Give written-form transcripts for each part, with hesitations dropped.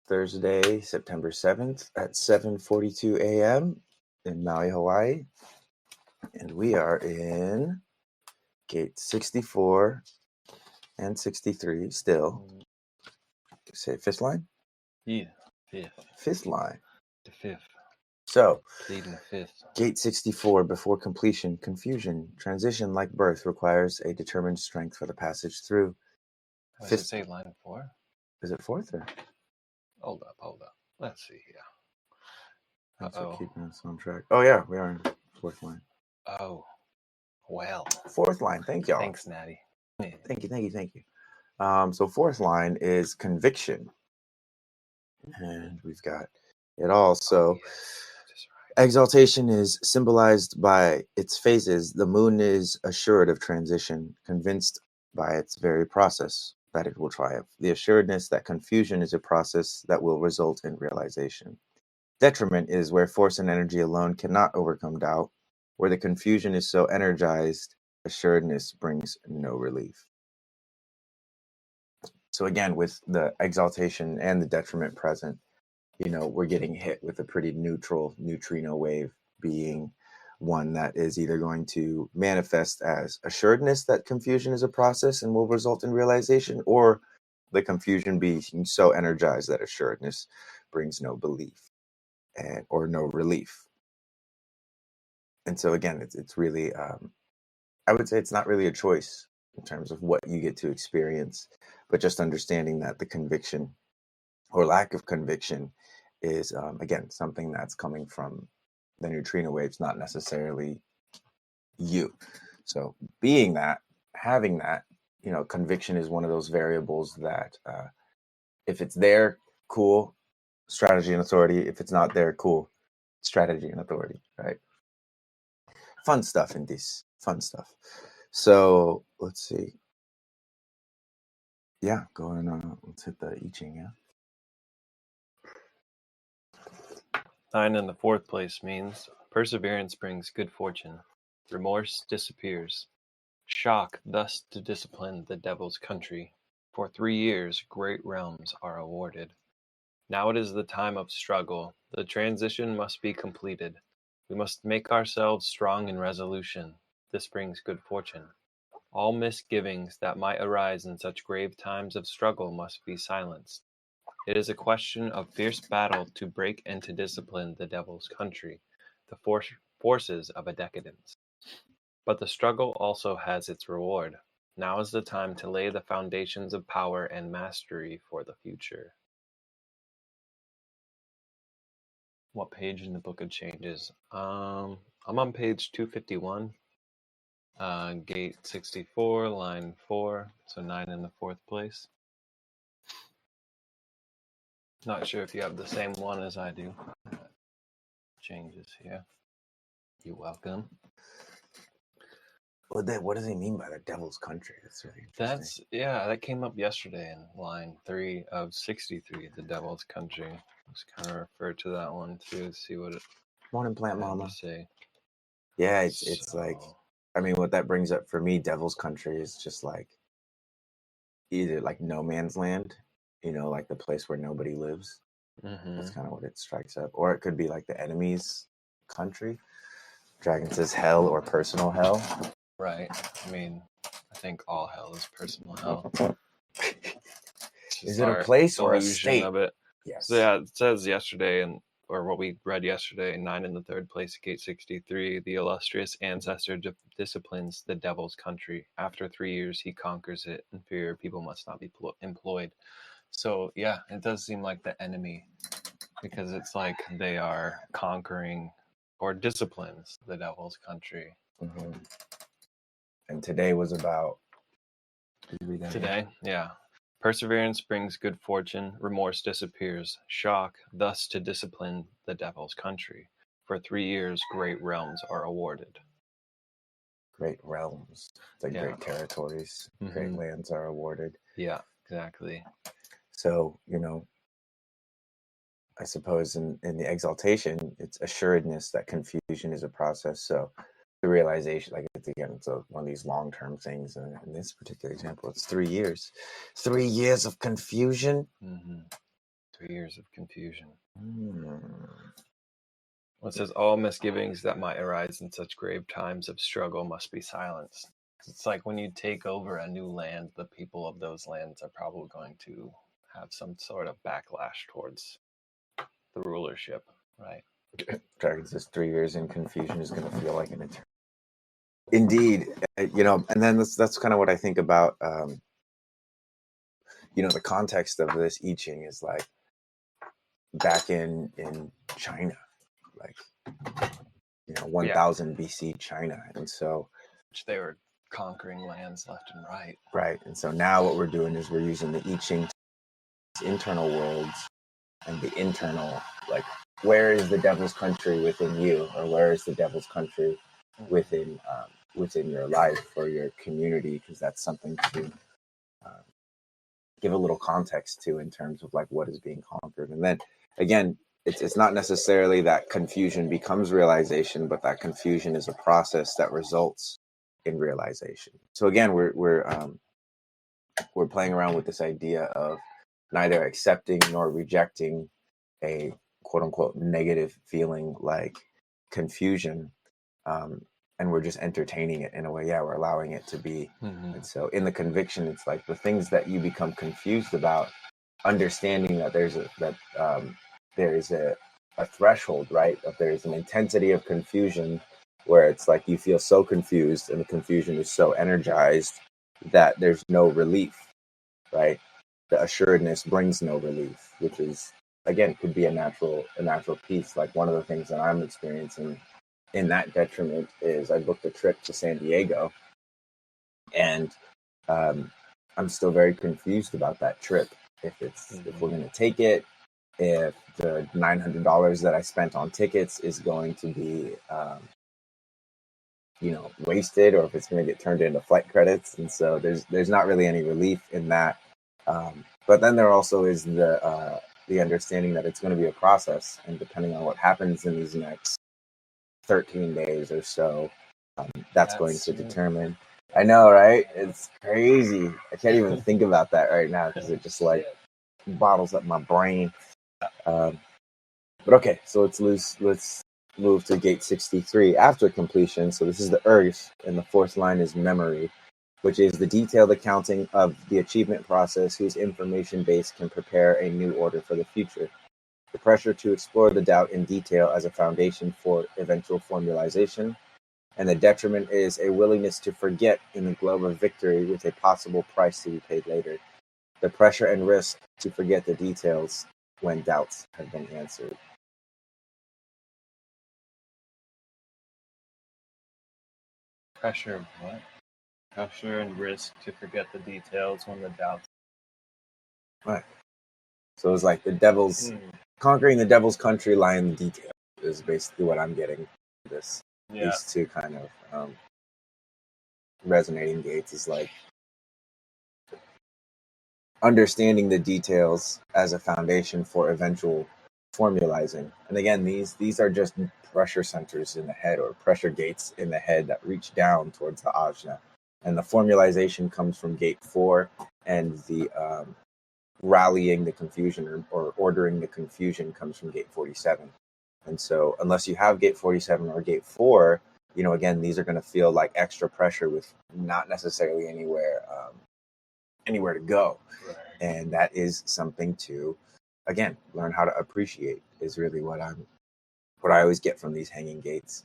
Thursday, September 7th at 7:42 a.m. in Maui, Hawaii. And we are in gate 64 and 63 still. Say fifth line? Yeah, fifth. Fifth line. The fifth. So, Pleading the fifth. gate 64, before completion, confusion, transition like birth requires a determined strength for the passage through. Does it say line 4? Is it fourth or? Hold up. Let's see here. Thanks for keeping us on track. Oh, yeah, we are in fourth line. Oh, well. Fourth line. Thank y'all. Thanks, Natty. Thank you. So fourth line is conviction. And we've got it all. So exaltation is symbolized by its phases. The moon is assured of transition, convinced by its very process that it will triumph. The assuredness that confusion is a process that will result in realization. Detriment is where force and energy alone cannot overcome doubt. Where the confusion is so energized, assuredness brings no relief. So again, with the exaltation and the detriment present, we're getting hit with a pretty neutral neutrino wave, being one that is either going to manifest as assuredness that confusion is a process and will result in realization, or the confusion being so energized that assuredness brings no belief or no relief. And so again, it's really, I would say it's not really a choice in terms of what you get to experience, but just understanding that the conviction or lack of conviction is, again, something that's coming from the neutrino waves, not necessarily you. So being that, having that, conviction is one of those variables that if it's there, cool, strategy and authority. If it's not there, cool, strategy and authority, right? Fun stuff in this, fun stuff. So let's see. Yeah, going on. Let's hit the I Ching, yeah. 9 in the fourth place means perseverance brings good fortune. Remorse disappears. Shock thus to discipline the devil's country. For 3 years great realms are awarded. Now it is the time of struggle. The transition must be completed. We must make ourselves strong in resolution. This brings good fortune. All misgivings that might arise in such grave times of struggle must be silenced. It is a question of fierce battle to break and to discipline the devil's country, the forces of a decadence. But the struggle also has its reward. Now is the time to lay the foundations of power and mastery for the future. What page in the Book of Changes? I'm on page 251, gate 64, line 4, so 9 in the fourth place. Not sure if you have the same one as I do. Changes here. You're welcome. What does he mean by the devil's country? That's really interesting. That came up yesterday in line 3 of 63, the devil's country. Let's kind of refer to that one too, see what it Morning, Plant had Mama. to say. Yeah, it's like, I mean, what that brings up for me, devil's country, is just like either like no man's land, like the place where nobody lives. Mm-hmm. That's kind of what it strikes up. Or it could be like the enemy's country. Dragon says hell or personal hell. Right. I mean, I think all hell is personal hell. Is it a place or a state? Of it. Yes. So yeah, it says yesterday, or what we read yesterday, 9 in the third place, gate 63, the illustrious ancestor disciplines the devil's country. After 3 years, he conquers it. Inferior people must not be employed. So yeah, it does seem like the enemy, because it's like they are conquering or disciplines the devil's country. Mm-hmm. And today was about... Today, yeah. Perseverance brings good fortune, remorse disappears. Shock, thus to discipline the devil's country. For 3 years, great realms are awarded. Great realms. It's like great territories. Mm-hmm. Great lands are awarded. Yeah, exactly. So, I suppose in the exaltation, it's assuredness that confusion is a process. So the realization, like, it's one of these long-term things. And in this particular example, it's 3 years. 3 years of confusion. Mm-hmm. 3 years of confusion. Hmm. Well, it says all misgivings that might arise in such grave times of struggle must be silenced. It's like when you take over a new land, the people of those lands are probably going to have some sort of backlash towards the rulership, right? Dragons is 3 years in confusion is going to feel like an eternity. Indeed, and then that's kind of what I think about. The context of this I Ching is like back in China, like 1000 BC China, and so Which they were conquering lands left and right. right, and so now what we're doing is we're using the I Ching internal worlds and the internal, like, where is the devil's country within you, or where is the devil's country within your life or your community, because that's something to give a little context to in terms of like what is being conquered. And then again, it's not necessarily that confusion becomes realization, but that confusion is a process that results in realization. So again, we're playing around with this idea of neither accepting nor rejecting a quote unquote negative feeling like confusion, and we're just entertaining it in a way. Yeah, we're allowing it to be. And so in the conviction, it's like the things that you become confused about, understanding that there is a threshold, right? That there's an intensity of confusion where it's like you feel so confused and the confusion is so energized that there's no relief, right? The assuredness brings no relief, which is, again, could be a natural piece. Like one of the things that I'm experiencing in that detriment is I booked a trip to San Diego, and I'm still very confused about that trip. If we're going to take it, if the $900 that I spent on tickets is going to be wasted, or if it's going to get turned into flight credits. And so there's not really any relief in that. But then there also is the understanding that it's going to be a process, and depending on what happens in these next 13 days or so, that's going to determine. I know, right? It's crazy. I can't even think about that right now because it just like bottles up my brain. But okay, so let's move to gate 63 after completion. So this is the earth, and the fourth line is memory, which is the detailed accounting of the achievement process whose information base can prepare a new order for the future. The pressure to explore the doubt in detail as a foundation for eventual formalization, and the detriment is a willingness to forget in the glow of victory with a possible price to be paid later. The pressure and risk to forget the details when doubts have been answered. Pressure, what? Pressure and risk to forget the details when the doubts. Right. So it's like the devil's conquering the devil's country lie in the detail is basically what I'm getting. These two kind of resonating gates is like understanding the details as a foundation for eventual formalizing. And again, these are just pressure centers in the head, or pressure gates in the head that reach down towards the ajna. And the formalization comes from gate 4, and the rallying the confusion or ordering the confusion comes from gate 47. And so unless you have gate 47 or gate 4, again, these are going to feel like extra pressure with not necessarily anywhere to go. Right. And that is something to, again, learn how to appreciate is really what I always get from these hanging gates.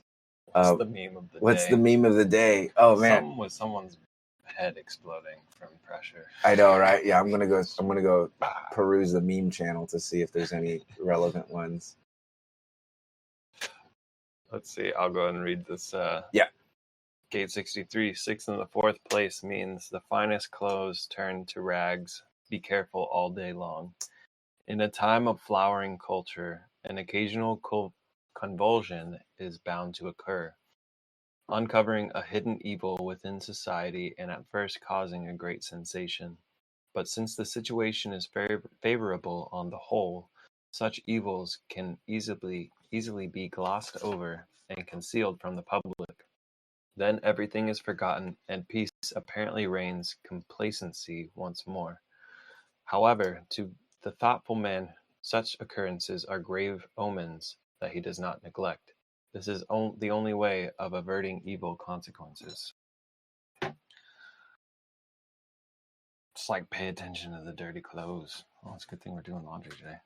What's the meme of the day? What's the meme of the day? Oh man, something with someone's head exploding from pressure. I know, right? Yeah, I'm gonna go peruse the meme channel to see if there's any relevant ones. Let's see. I'll go ahead and read this. Yeah. Gate 63, 6th in the 4th place means the finest clothes turn to rags. Be careful all day long. In a time of flowering culture, an occasional convulsion is bound to occur, uncovering a hidden evil within society and at first causing a great sensation. But since the situation is very favorable on the whole, such evils can easily be glossed over and concealed from the public. Then everything is forgotten, and peace apparently reigns complacency once more. However, to the thoughtful man Such occurrences are grave omens that he does not neglect. This is the only way of averting evil consequences. Just like pay attention to the dirty clothes. Oh, it's a good thing we're doing laundry today.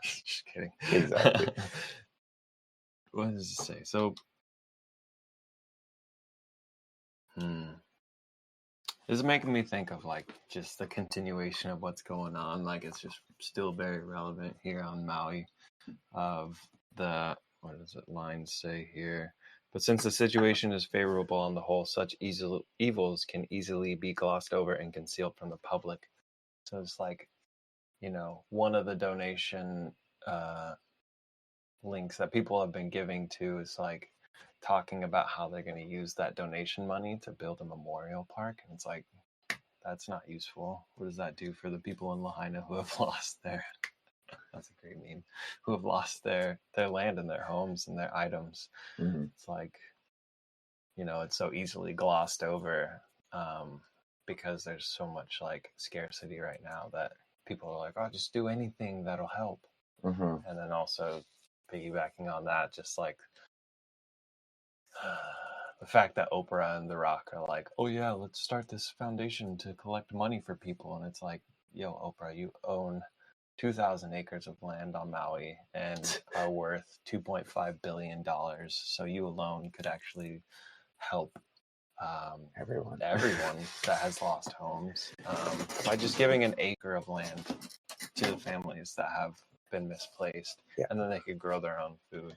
Just kidding. Exactly. What does it say? So, this is making me think of like just the continuation of what's going on. Like it's just still very relevant here on Maui. Of the, what does it lines say here? But since the situation is favorable on the whole, such evils can easily be glossed over and concealed from the public. So it's like, one of the donation links that people have been giving to is like talking about how they're going to use that donation money to build a memorial park. And it's like, that's not useful. What does that do for the people in Lahaina who have lost their, that's a great meme, who have lost their land and their homes and their items? Mm-hmm. It's like, it's so easily glossed over because there's so much like scarcity right now that people are like, oh, just do anything that'll help. Mm-hmm. And then also piggybacking on that, just like the fact that Oprah and The Rock are like, oh yeah, let's start this foundation to collect money for people. And it's like, yo, Oprah, you own 2,000 acres of land on Maui and are worth $2.5 billion. So you alone could actually help Everyone that has lost homes by just giving an acre of land to the families that have been misplaced. Yeah. And then they could grow their own food.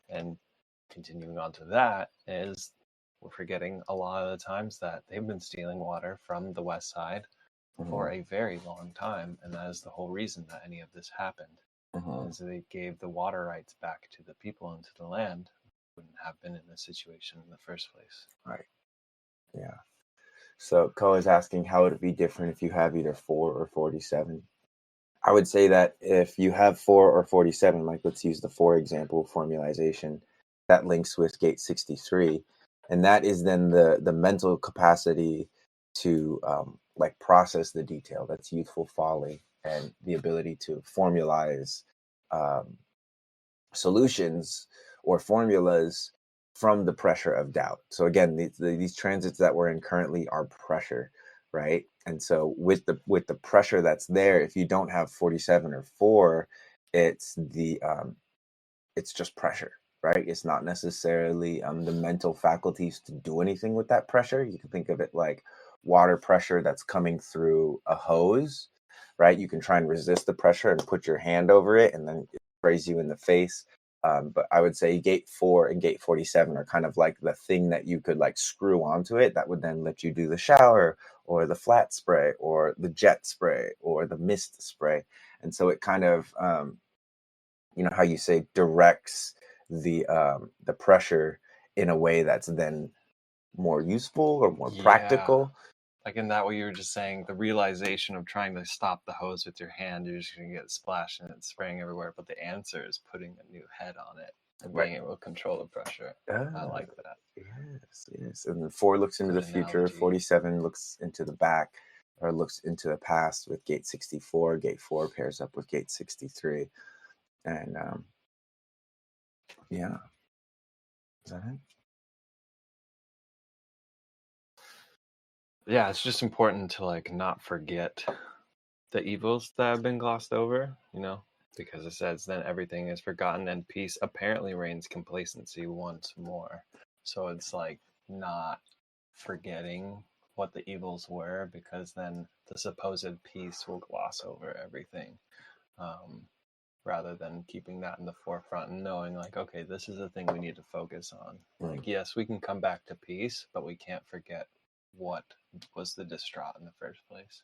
And continuing on to that is we're forgetting a lot of the times that they've been stealing water from the west side for a very long time, and that is the whole reason that any of this happened. Is they gave the water rights back to the people and to the land, wouldn't have been in this situation in the first place. Right. Yeah. So Ko is asking how would it be different if you have either 4 or 47. I would say that if you have 4 or 47, like let's use the 4 example formalization, that links with gate 63, and that is then the mental capacity to like process the detail. That's youthful folly and the ability to formalize solutions or formulas from the pressure of doubt. So again, these transits that we're in currently are pressure, right? And so with the pressure that's there, if you don't have 47 or 4, it's just pressure, right? It's not necessarily the mental faculties to do anything with that pressure. You can think of it like water pressure that's coming through a hose, right? You can try and resist the pressure and put your hand over it, and then it sprays you in the face. But I would say gate 4 and gate 47 are kind of like the thing that you could like screw onto it that would then let you do the shower or the flat spray or the jet spray or the mist spray. And so it kind of, how you say, directs the pressure in a way that's then more useful or more practical. Like in that way you were just saying, the realization of trying to stop the hose with your hand, you're just going to get splashed and it's spraying everywhere. But the answer is putting a new head on it and being able to control the pressure. I like that. Yes. And then 4 looks into Good the future, analogy. 47 looks into the back or looks into the past with gate 64. Gate 4 pairs up with gate 63. And yeah. Is that it? Yeah, it's just important to like not forget the evils that have been glossed over, because it says then everything is forgotten and peace apparently reigns complacency once more. So it's like not forgetting what the evils were, because then the supposed peace will gloss over everything, rather than keeping that in the forefront and knowing like, okay, this is the thing we need to focus on. Like, yes, we can come back to peace, but we can't forget what was the distraught in the first place.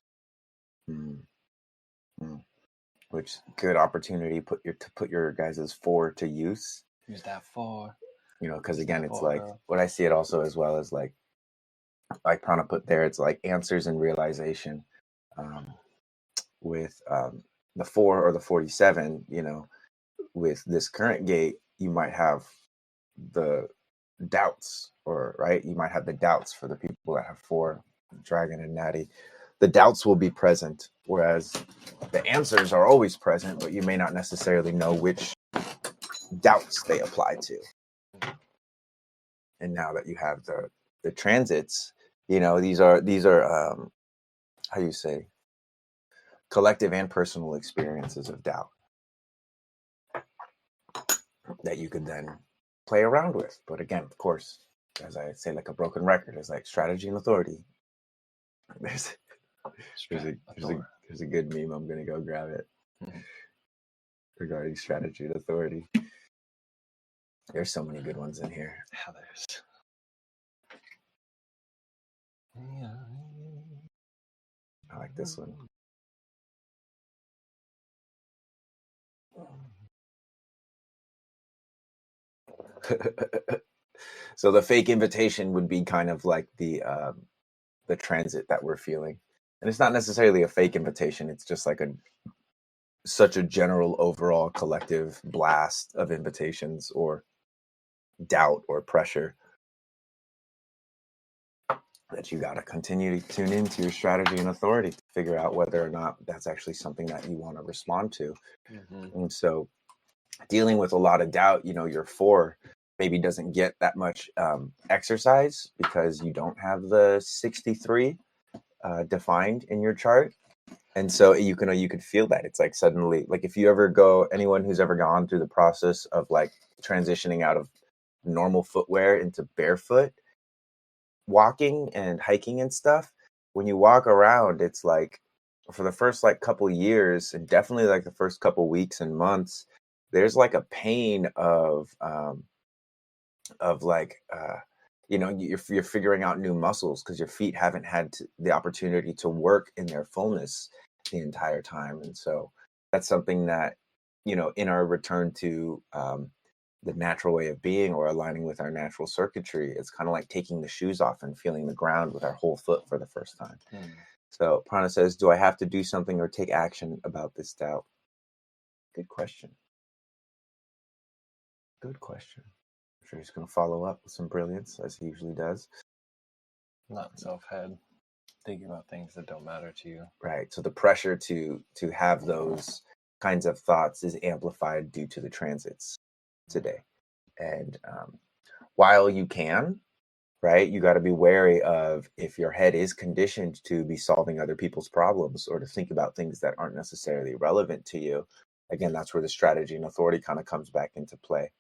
Which good opportunity to put your guys' 4 to use. Use that 4. Because again, it's like what I see it also as well as like Prana put there. It's like answers and realization. With the 4 or the 47, with this current gate, you might have the doubts, or right, you might have the doubts for the people that have 4, Dragon and Natty. the doubts will be present, whereas the answers are always present, but you may not necessarily know which doubts they apply to. And now that you have the transits, these are how you say, collective and personal experiences of doubt that you could then play around with. But again, of course, as I say, like a broken record, is like strategy and authority. There's a good meme. I'm gonna go grab it regarding strategy and authority. There's so many good ones in here. Yeah, there's. I like this one. So the fake invitation would be kind of like the transit that we're feeling, and it's not necessarily a fake invitation. It's just like such a general overall collective blast of invitations or doubt or pressure that you got to continue to tune into your strategy and authority to figure out whether or not that's actually something that you want to respond to. And so dealing with a lot of doubt, your 4 maybe doesn't get that much exercise because you don't have the 63 defined in your chart. And so you could feel that. It's like suddenly, like if you ever anyone who's ever gone through the process of like transitioning out of normal footwear into barefoot walking and hiking and stuff, when you walk around, it's like for the first like couple years and definitely like the first couple weeks and months, there's like a pain of like you're figuring out new muscles because your feet haven't had the opportunity to work in their fullness the entire time. And so that's something that in our return to the natural way of being or aligning with our natural circuitry, it's kind of like taking the shoes off and feeling the ground with our whole foot for the first time. So Prana says, do I have to do something or take action about this doubt? Good question. I'm sure he's going to follow up with some brilliance, as he usually does. Not self-head, thinking about things that don't matter to you. Right. So the pressure to have those kinds of thoughts is amplified due to the transits today. And while you can, right, you got to be wary of if your head is conditioned to be solving other people's problems or to think about things that aren't necessarily relevant to you. Again, that's where the strategy and authority kind of comes back into play.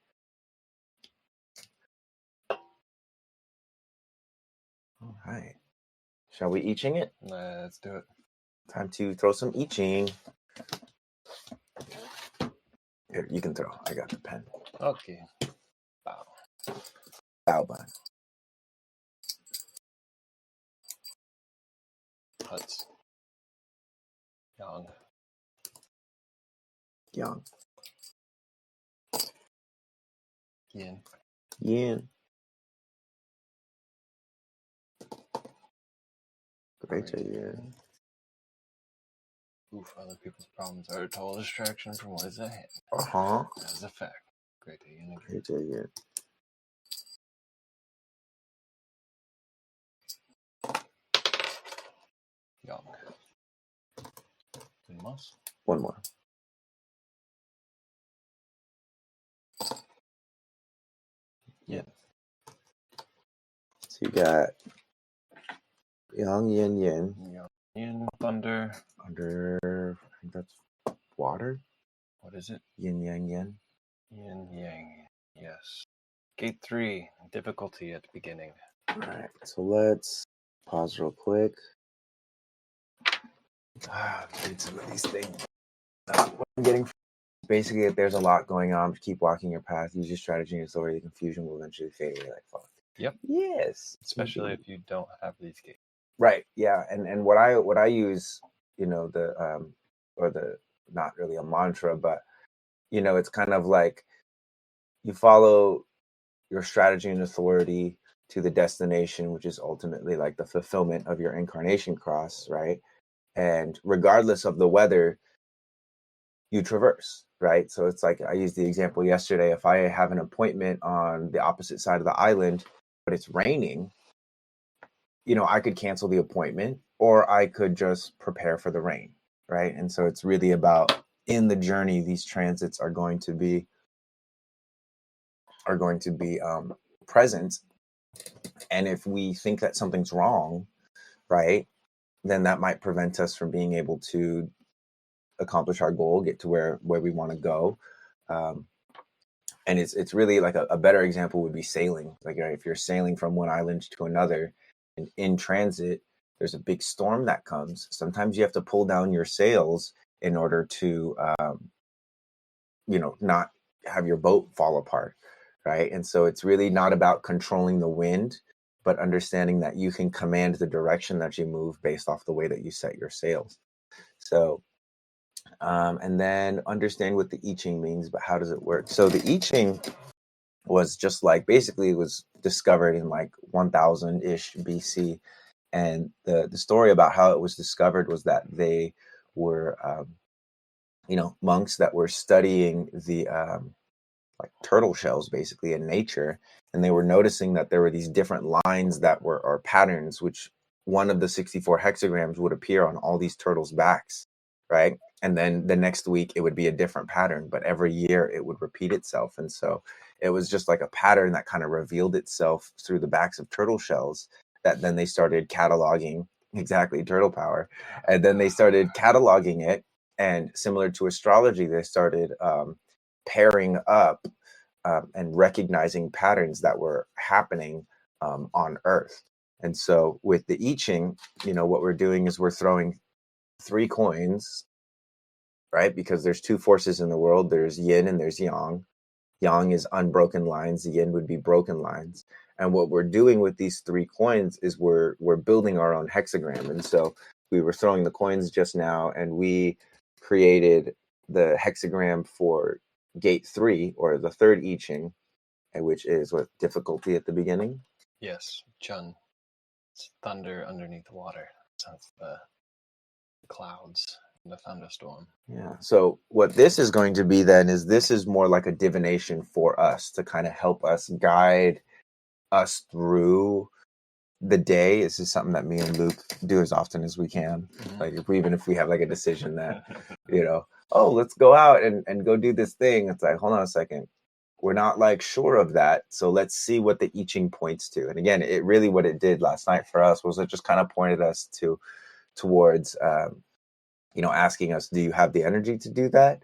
All right. Shall we I-Ching it? Let's do it. Time to throw some I-Ching. Here, you can throw. I got the pen. Okay. Bow. Bow bun. Huts. Yang. Yang. Yin. Yin. Great yin. Oof, other people's problems are a total distraction from what is at hand. That is a fact. Great yin. Great yin. Yang. One more. Yin. So you got Yang, Yin, Yin. Yang. Yin. Thunder. Under, I think that's water. What is it? Yin, Yang, Yin. Yin, Yang. Yes. Gate 3. Difficulty at the beginning. All right. So let's pause real quick. Read some of these things. What I'm getting basically, if there's a lot going on, keep walking your path. Use your strategy and authority. The confusion will eventually fade away like fog. Yep. Yes. Especially if you don't have these gates. Right. Yeah. And what I use, the or the not really a mantra, but it's kind of like you follow your strategy and authority to the destination, which is ultimately like the fulfillment of your incarnation cross, right? And regardless of the weather, you traverse, right? So it's like I used the example yesterday. If I have an appointment on the opposite side of the island, but it's raining, I could cancel the appointment or I could just prepare for the rain, right? And so it's really about, in the journey, these transits are going to be present. And if we think that something's wrong, right, then that might prevent us from being able to accomplish our goal, get to where we want to go. And it's really like a better example would be sailing. Like, right, if you're sailing from one island to another, and in transit, there's a big storm that comes. Sometimes you have to pull down your sails in order to, not have your boat fall apart, right? And so it's really not about controlling the wind, but understanding that you can command the direction that you move based off the way that you set your sails. So, and then understand what the I Ching means, but how does it work? So the I Ching was just like, basically it was discovered in like 1000-ish BC. And the story about how it was discovered was that they were, monks that were studying the like turtle shells basically in nature, and they were noticing that there were these different lines that were, or patterns, which one of the 64 hexagrams would appear on all these turtles' backs, right? And then the next week it would be a different pattern, but every year it would repeat itself. And so it was just like a pattern that kind of revealed itself through the backs of turtle shells, that then they started cataloging. Exactly, turtle power. And then they started cataloging it, and similar to astrology, they started pairing up and recognizing patterns that were happening on Earth. And so with the I Ching, what we're doing is we're throwing 3 coins, right? Because there's 2 forces in the world. There's yin and there's yang. Yang is unbroken lines. Yin would be broken lines. And what we're doing with these 3 coins is we're building our own hexagram. And so we were throwing the coins just now, and we created the hexagram for gate 3, or the third I Ching, which is what, difficulty at the beginning. Yes, Chun. It's thunder underneath the water. That's the clouds and the thunderstorm. Yeah. So what this is going to be then is, this is more like a divination for us to kind of help us guide us through the day. This is something that me and Luke do as often as we can. Like, even if we have like a decision that, oh, let's go out and go do this thing. It's like, hold on a second. We're not like sure of that. So let's see what the I Ching points to. And again, it really, what it did last night for us was it just kind of pointed us towards, asking us, do you have the energy to do that?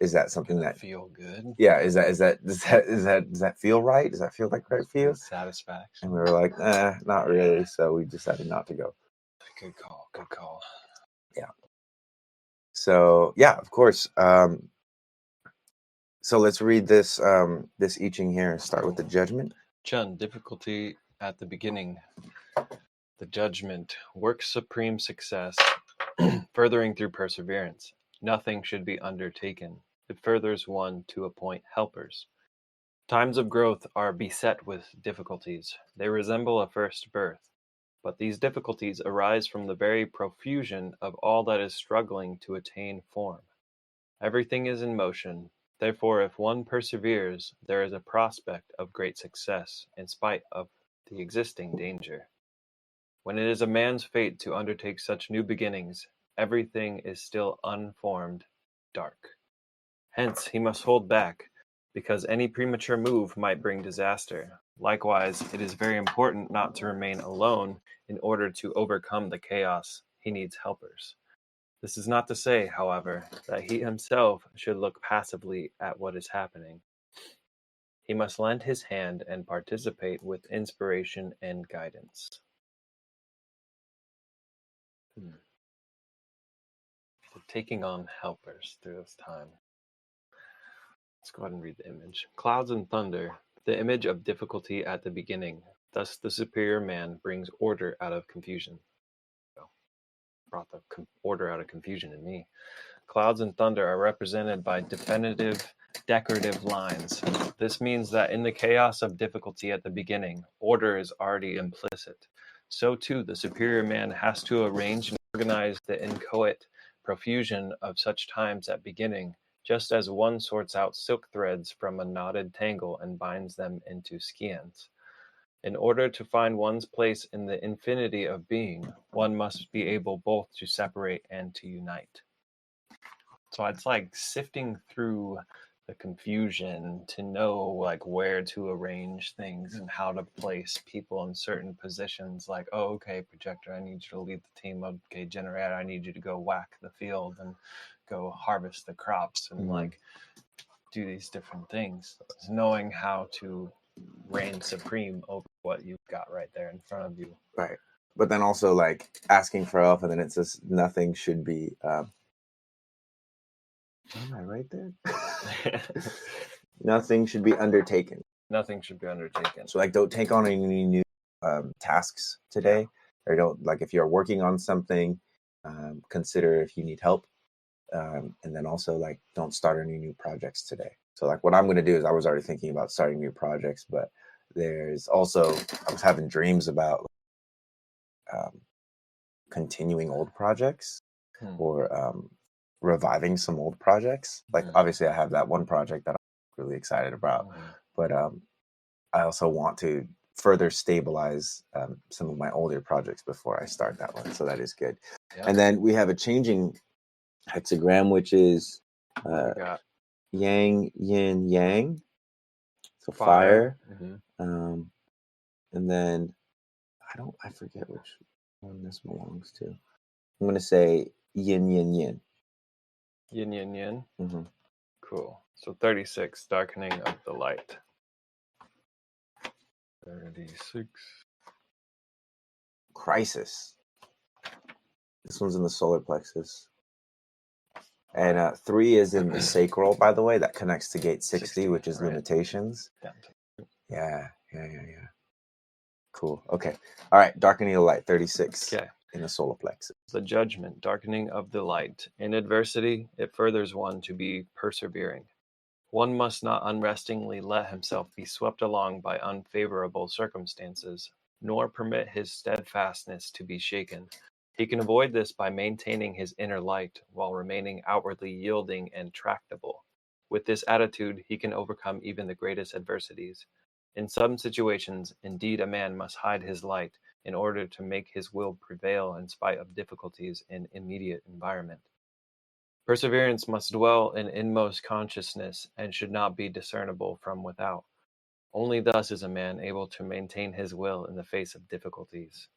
Is that something that feel good? Yeah. Does that feel right? Does that feel like right for you? Satisfaction. And we were like, not really. So we decided not to go. Good call. Yeah. So yeah, of course. So let's read this this I Ching here and start with the judgment. Chun, difficulty at the beginning. The judgment, work supreme success, furthering through perseverance. Nothing should be undertaken. It furthers one to appoint helpers. Times of growth are beset with difficulties. They resemble a first birth. But these difficulties arise from the very profusion of all that is struggling to attain form. Everything is in motion. Therefore, if one perseveres, there is a prospect of great success in spite of the existing danger. When it is a man's fate to undertake such new beginnings, everything is still unformed, dark. Hence, he must hold back, because any premature move might bring disaster. Likewise, it is very important not to remain alone. In order to overcome the chaos, he needs helpers. This is not to say, however, that he himself should look passively at what is happening. He must lend his hand and participate with inspiration and guidance. So taking on helpers through this time. Let's go ahead and read the image. Clouds and thunder, the image of difficulty at the beginning. Thus the superior man brings order out of confusion. Brought the order out of confusion in me. Clouds and thunder are represented by definitive, decorative lines. This means that in the chaos of difficulty at the beginning, order is already implicit. So too, the superior man has to arrange and organize the inchoate profusion of such times at beginning, just as one sorts out silk threads from a knotted tangle and binds them into skeins. In order to find one's place in the infinity of being, one must be able both to separate and to unite. So it's like sifting through the confusion to know like where to arrange things and how to place people in certain positions. Like, oh, okay, projector, I need you to lead the team. Okay, generator, I need you to go whack the field and go harvest the crops and like do these different things. It's knowing how to reign supreme over what you've got right there in front of you. Right. But then also like asking for help, and then it says nothing should be. Am I right there? Nothing should be undertaken. Nothing should be undertaken. So like, don't take on any new tasks today, or don't like if you're working on something, consider if you need help, and then also like don't start any new projects today. So like what I'm going to do is I was already thinking about starting new projects, but there's also I was having dreams about continuing old projects or reviving some old projects. Like obviously I have that one project that I'm really excited about, but I also want to further stabilize some of my older projects before I start that one. So that is good. Yep. And then we have a changing hexagram, which is yang, yin, yang. So fire. And then I forget which one this belongs to. I'm going to say yin, yin, yin. Yin, yin, yin. Mm-hmm. Cool. So 36, darkening of the light. 36. Crisis. This one's in the solar plexus. And 3 is in the sacral, by the way. That connects to gate 60 which is right. Limitations. Yeah. Cool. Okay. All right. Darkening of the light, 36. Okay. In the solar plexus. The judgment, darkening of the light. In adversity, it furthers one to be persevering. One must not unrestingly let himself be swept along by unfavorable circumstances, nor permit his steadfastness to be shaken. He can avoid this by maintaining his inner light while remaining outwardly yielding and tractable. With this attitude, he can overcome even the greatest adversities. In some situations, indeed, a man must hide his light in order to make his will prevail in spite of difficulties in immediate environment. Perseverance must dwell in inmost consciousness and should not be discernible from without. Only thus is a man able to maintain his will in the face of difficulties.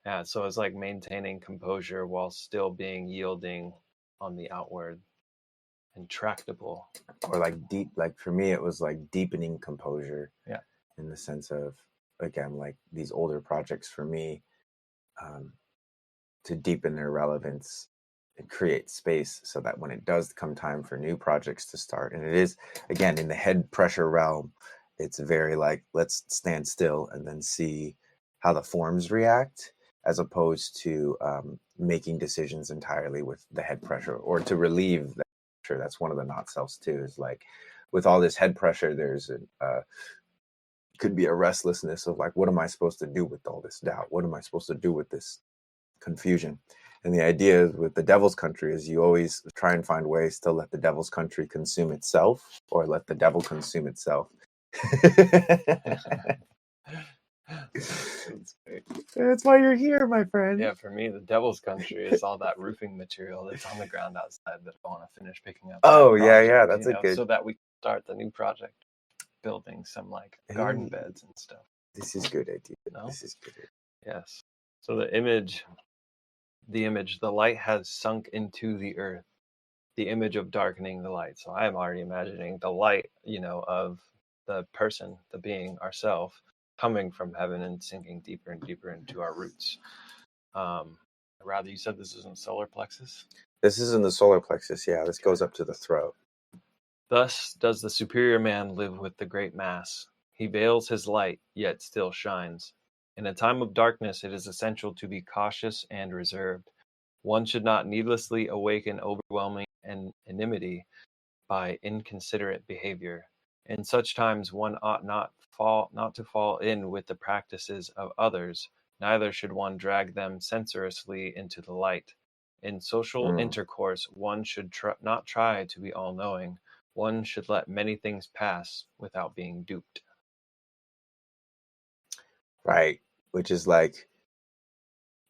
Yeah, so it's like maintaining composure while still being yielding on the outward and tractable. Or like deep, like for me, it was like deepening composure. Yeah. In the sense of, again, like these older projects for me, to deepen their relevance and create space so that when it does come time for new projects to start, and it is, again, in the head pressure realm, it's very like, let's stand still and then see how the forms react, as opposed to making decisions entirely with the head pressure or to relieve that pressure. That's one of the not selves too, is like with all this head pressure, there's could be a restlessness of like, what am I supposed to do with all this doubt? What am I supposed to do with this confusion? And the idea with the devil's country is you always try and find ways to let the devil's country consume itself, or let the devil consume itself. That's why you're here, my friend. Yeah, for me, the devil's country is all that roofing material that's on the ground outside that I want to finish picking up. Oh, yeah, that's a good. So that we can start the new project, building some like garden beds and stuff. This is good idea. No? This is good idea. Yes. So the image, the light has sunk into the earth, the image of darkening the light. So I am already imagining the light, of the person, the being, ourself, coming from heaven and sinking deeper and deeper into our roots. Rather, you said this is in solar plexus? This is in the solar plexus, yeah. This goes up to the throat. Thus does the superior man live with the great mass. He veils his light, yet still shines. In a time of darkness, it is essential to be cautious and reserved. One should not needlessly awaken overwhelming enmity by inconsiderate behavior. In such times, one ought not to fall in with the practices of others, neither should one drag them censorously into the light. In social intercourse, one should not try to be all-knowing. One should let many things pass without being duped. right? Which is like,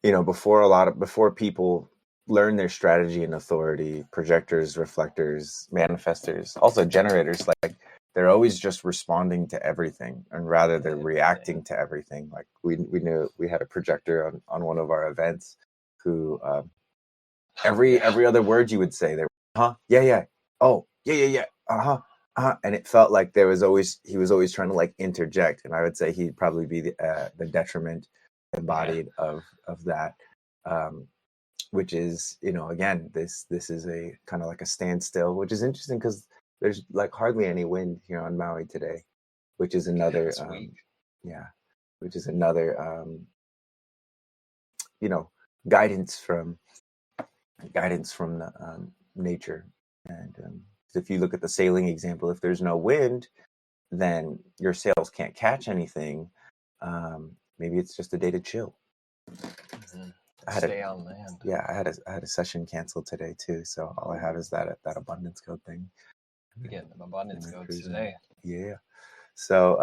before people learn their strategy and authority, projectors, reflectors, manifestors, also generators, like they're always just responding to everything, and rather they're reacting to everything. Like we knew we had a projector on one of our events who every other word you would say, they were, yeah, oh yeah, and it felt like he was always trying to like interject, and I would say he'd probably be the detriment embodied of that, which is, again, this is a kind of like a standstill, which is interesting because there's like hardly any wind here on Maui today, which is another yeah, which is another you know guidance from the nature. And if you look at the sailing example, if there's no wind, then your sails can't catch anything. Maybe it's just a day to chill. Stay on land. Yeah, I had a session canceled today too, so all I have is that abundance code thing. We get an abundance code today. Yeah. So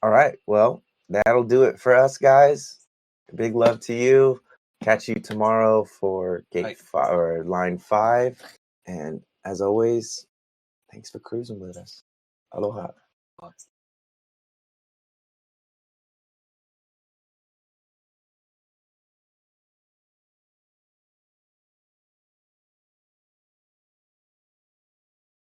all right, well, that'll do it for us, guys. Big love to you. Catch you tomorrow for gate 5 or line 5, and as always, thanks for cruising with us. Aloha.